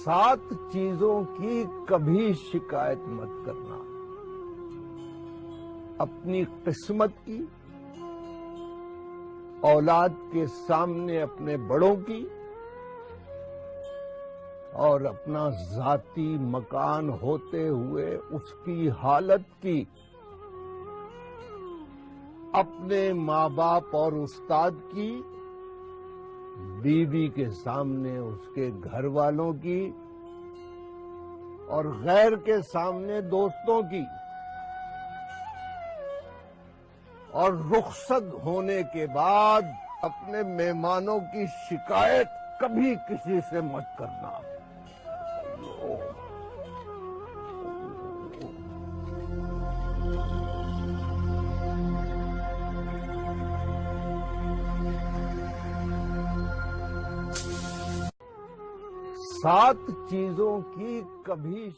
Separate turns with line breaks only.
7 چیزوں کی کبھی شکایت مت کرنا۔ اپنی قسمت کی، اولاد کے سامنے اپنے بڑوں کی، اور اپنا ذاتی مکان ہوتے ہوئے اس کی حالت کی، اپنے ماں باپ اور استاد کی، بیوی کے سامنے اس کے گھر والوں کی، اور غیر کے سامنے دوستوں کی، اور رخصت ہونے کے بعد اپنے مہمانوں کی شکایت کبھی کسی سے مت کرنا۔ سات چیزوں کی کبھی